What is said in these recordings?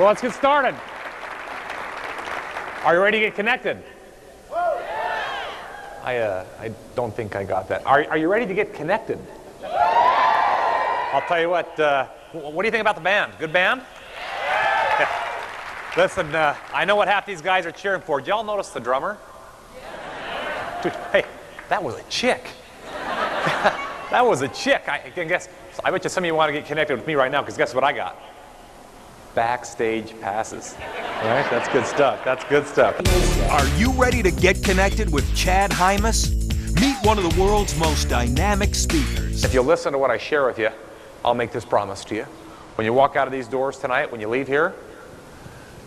Well, let's get started. Are you ready to get connected? I don't think I got that. Are you ready to get connected? I'll tell you what do you think about the band? Good band? Yeah. Listen, I know what half these guys are cheering for. Did y'all notice the drummer? Dude, hey, that was a chick. That was a chick. I bet you some of you want to get connected with me right now, because guess what I got? Backstage passes. Right? That's good stuff. That's good stuff. Are you ready to get connected with Chad Hymas? Meet one of the world's most dynamic speakers. If you'll listen to what I share with you, I'll make this promise to you. When you walk out of these doors tonight, when you leave here,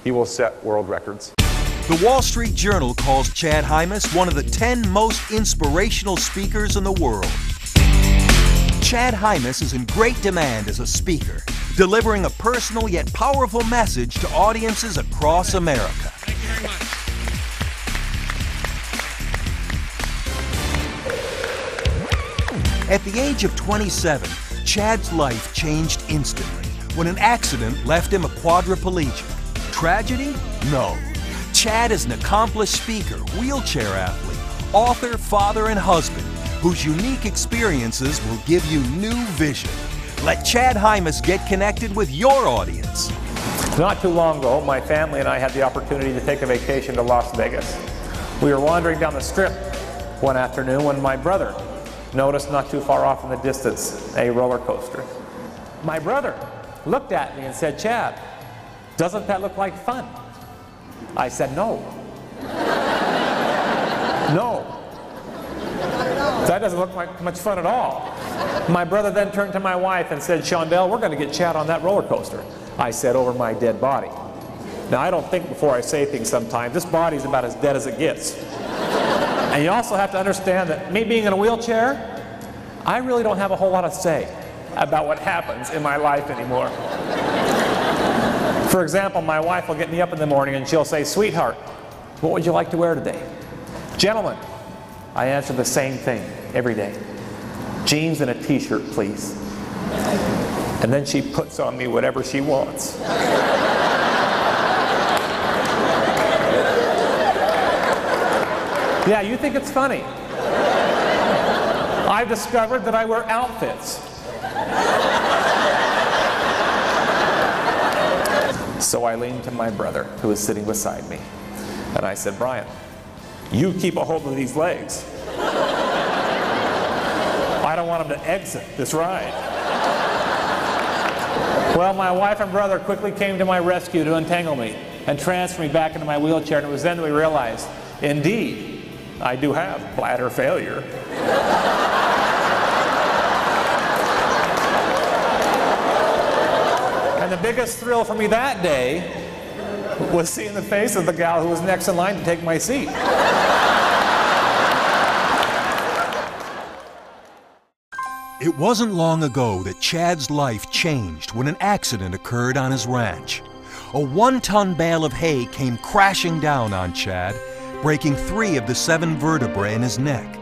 you will set world records. The Wall Street Journal calls Chad Hymas one of the 10 most inspirational speakers in the world. Chad Hymas is in great demand as a speaker, delivering a personal yet powerful message to audiences across America. At the age of 27, Chad's life changed instantly when an accident left him a quadriplegic. Tragedy? No. Chad is an accomplished speaker, wheelchair athlete, author, father, and husband whose unique experiences will give you new vision. Let Chad Hymas get connected with your audience. Not too long ago, my family and I had the opportunity to take a vacation to Las Vegas. We were wandering down the strip one afternoon when my brother noticed not too far off in the distance a roller coaster. My brother looked at me and said, "Chad, doesn't that look like fun?" I said, "No." No. That doesn't look like much fun at all. My brother then turned to my wife and said, "Shondell, we're going to get Chad on that roller coaster." I said, "Over my dead body." Now, I don't think before I say things sometimes. This body's about as dead as it gets. And you also have to understand that me being in a wheelchair, I really don't have a whole lot to say about what happens in my life anymore. For example, my wife will get me up in the morning and she'll say, "Sweetheart, what would you like to wear today?" "Gentlemen," I answer the same thing every day. "Jeans and a t-shirt, please." And then she puts on me whatever she wants. Yeah, you think it's funny. I've discovered that I wear outfits. So I leaned to my brother, who was sitting beside me, and I said, "Brian, you keep a hold of these legs. I don't want them to exit this ride." Well, my wife and brother quickly came to my rescue to untangle me and transfer me back into my wheelchair, and it was then that we realized, indeed, I do have bladder failure. And the biggest thrill for me that day was seeing the face of the gal who was next in line to take my seat. It wasn't long ago that Chad's life changed when an accident occurred on his ranch. A 1-ton bale of hay came crashing down on Chad, breaking 3 of the 7 vertebrae in his neck.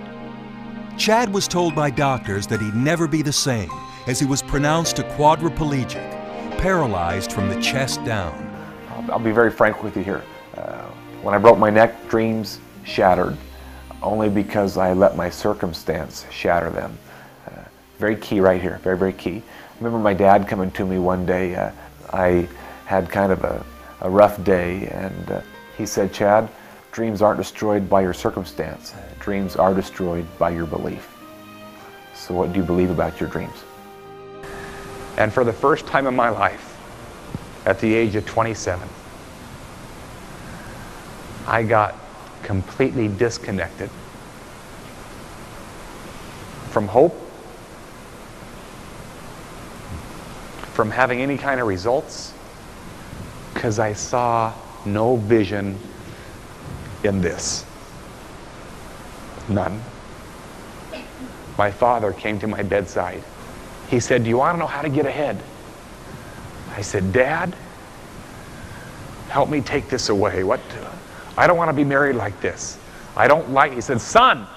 Chad was told by doctors that he'd never be the same, as he was pronounced a quadriplegic, paralyzed from the chest down. I'll be very frank with you here. When I broke my neck, dreams shattered, only because I let my circumstance shatter them. Very key right here, very, very key. I remember my dad coming to me one day. I had kind of a rough day, and he said, "Chad, dreams aren't destroyed by your circumstance. Dreams are destroyed by your belief." So what do you believe about your dreams? And for the first time in my life, at the age of 27, I got completely disconnected from hope, from having any kind of results, because I saw no vision in this. None. My father came to my bedside. He said, "Do you want to know how to get ahead?" I said, "Dad, help me take this away. I don't want to be married like this. I don't like." He said, "Son,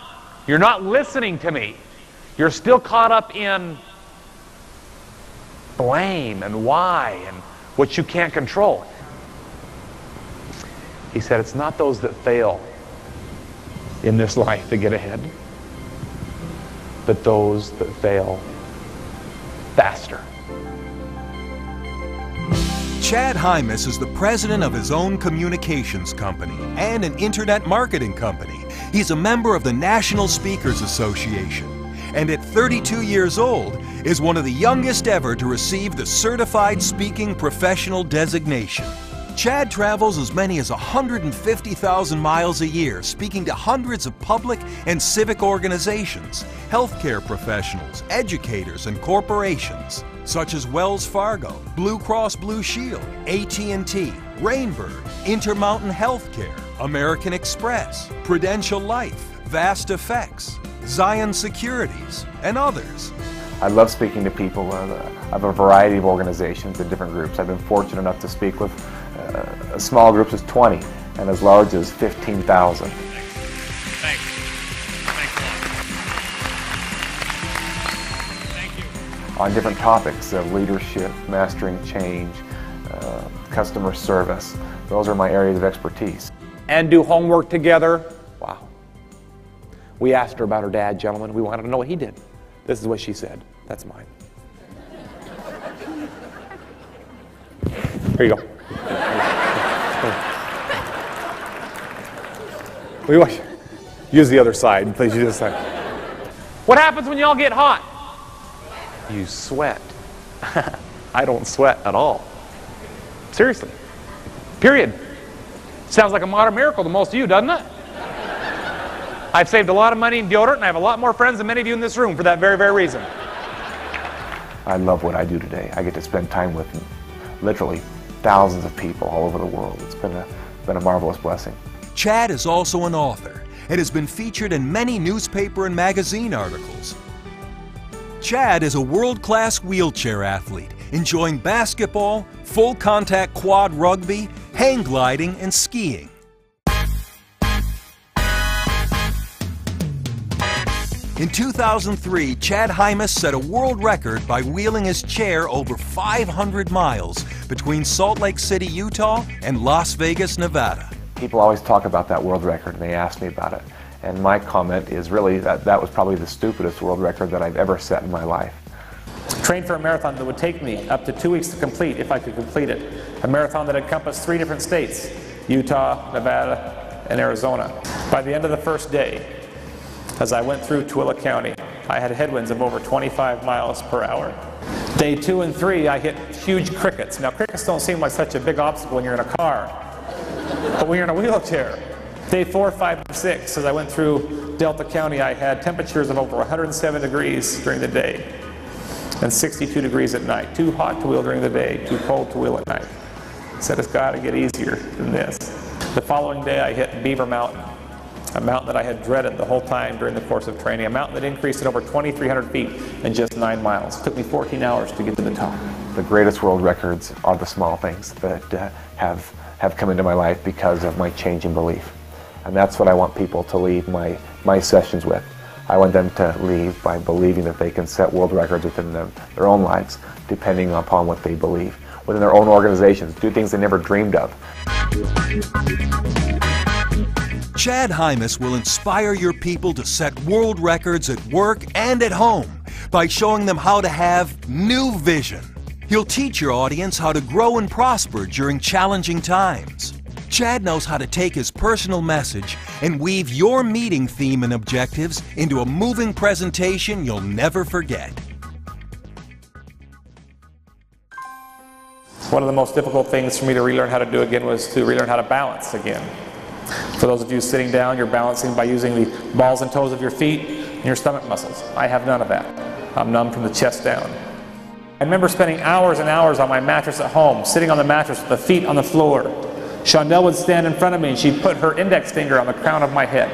you're not listening to me. You're still caught up in blame and why and what you can't control. He said, it's not those that fail in this life that get ahead, but those that fail faster. Chad Hymas is the president of his own communications company and an internet marketing company. He's a member of the National Speakers Association, and at 32 years old is one of the youngest ever to receive the Certified Speaking Professional designation. Chad travels as many as 150,000 miles a year, speaking to hundreds of public and civic organizations, healthcare professionals, educators, and corporations, such as Wells Fargo, Blue Cross Blue Shield, AT&T, Rainbird, Intermountain Healthcare, American Express, Prudential Life, Vast Effects, Zion Securities, and others. I love speaking to people of a variety of organizations and different groups. I've been fortunate enough to speak with as small groups as 20 and as large as 15,000. Thanks. Thanks a lot. Thank you. On different topics of leadership, mastering change, customer service. Those are my areas of expertise. And do homework together. Wow. We asked her about her dad, gentlemen. We wanted to know what he did. This is what she said. That's mine. Here you go. We want you use the other side. Please use this side. What happens when y'all get hot? You sweat. I don't sweat at all. Seriously. Period. Sounds like a modern miracle to most of you, doesn't it? I've saved a lot of money in deodorant, and I have a lot more friends than many of you in this room for that very, very reason. I love what I do today. I get to spend time with literally thousands of people all over the world. It's been a marvelous blessing. Chad is also an author and has been featured in many newspaper and magazine articles. Chad is a world-class wheelchair athlete, enjoying basketball, full-contact quad rugby, hang gliding, and skiing. In 2003, Chad Hymas set a world record by wheeling his chair over 500 miles between Salt Lake City, Utah and Las Vegas, Nevada. People always talk about that world record and they ask me about it. And my comment is really that that was probably the stupidest world record that I've ever set in my life. Trained for a marathon that would take me up to 2 weeks to complete if I could complete it. A marathon that encompassed 3 different states, Utah, Nevada, and Arizona. By the end of the first day, as I went through Tooele County, I had headwinds of over 25 miles per hour. Day 2 and 3, I hit huge crickets. Now, crickets don't seem like such a big obstacle when you're in a car, but when you're in a wheelchair. Day 4, 5, and 6, as I went through Delta County, I had temperatures of over 107 degrees during the day and 62 degrees at night. Too hot to wheel during the day, too cold to wheel at night. I said, it's got to get easier than this. The following day, I hit Beaver Mountain, a mountain that I had dreaded the whole time during the course of training, a mountain that increased at over 2,300 feet in just 9 miles. It took me 14 hours to get to the top. The greatest world records are the small things that have come into my life because of my change in belief. And that's what I want people to leave my sessions with. I want them to leave by believing that they can set world records within their own lives, depending upon what they believe. Within their own organizations, do things they never dreamed of. Chad Hymas will inspire your people to set world records at work and at home by showing them how to have new vision. He'll teach your audience how to grow and prosper during challenging times. Chad knows how to take his personal message and weave your meeting theme and objectives into a moving presentation you'll never forget. One of the most difficult things for me to relearn how to do again was to relearn how to balance again. For those of you sitting down, you're balancing by using the balls and toes of your feet and your stomach muscles. I have none of that. I'm numb from the chest down. I remember spending hours and hours on my mattress at home, sitting on the mattress with the feet on the floor. Shondell would stand in front of me and she'd put her index finger on the crown of my head.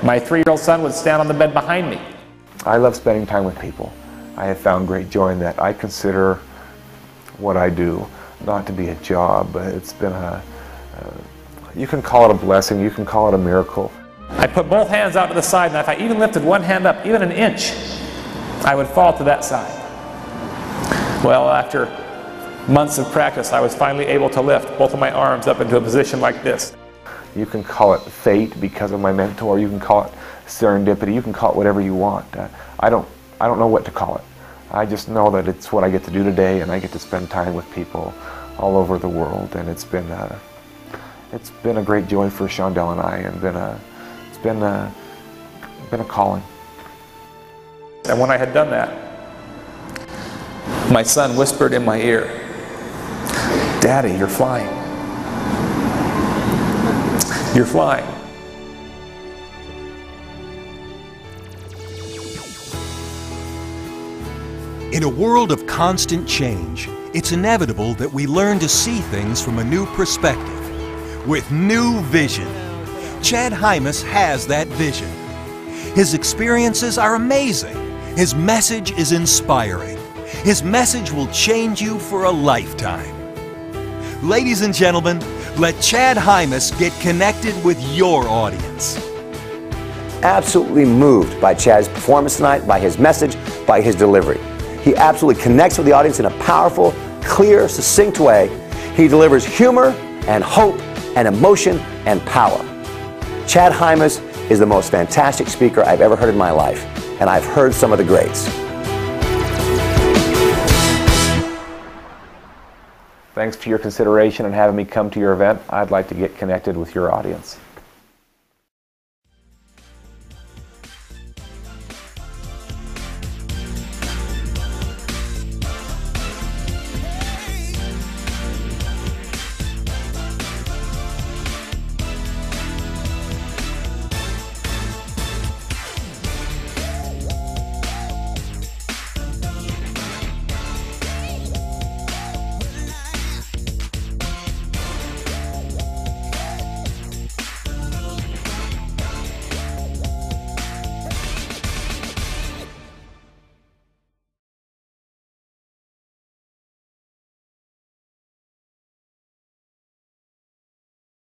My 3-year-old son would stand on the bed behind me. I love spending time with people. I have found great joy in that. I consider what I do not to be a job, but it's been you can call it a blessing, you can call it a miracle. I put both hands out to the side, and if I even lifted one hand up, even an inch, I would fall to that side. Well, after months of practice, I was finally able to lift both of my arms up into a position like this. You can call it fate because of my mentor. You can call it serendipity. You can call it whatever you want. I don't know what to call it. I just know that it's what I get to do today, and I get to spend time with people all over the world, and it's been a great joy for Shondell and I, and it's been a calling. And when I had done that, my son whispered in my ear, "Daddy, you're flying. You're flying." In a world of constant change, it's inevitable that we learn to see things from a new perspective, with new vision. Chad Hymas has that vision. His experiences are amazing. His message is inspiring. His message will change you for a lifetime. Ladies and gentlemen, let Chad Hymas get connected with your audience. Absolutely moved by Chad's performance tonight, by his message, by his delivery. He absolutely connects with the audience in a powerful, clear, succinct way. He delivers humor and hope and emotion and power. Chad Hymas is the most fantastic speaker I've ever heard in my life, and I've heard some of the greats. Thanks for your consideration and having me come to your event. I'd like to get connected with your audience.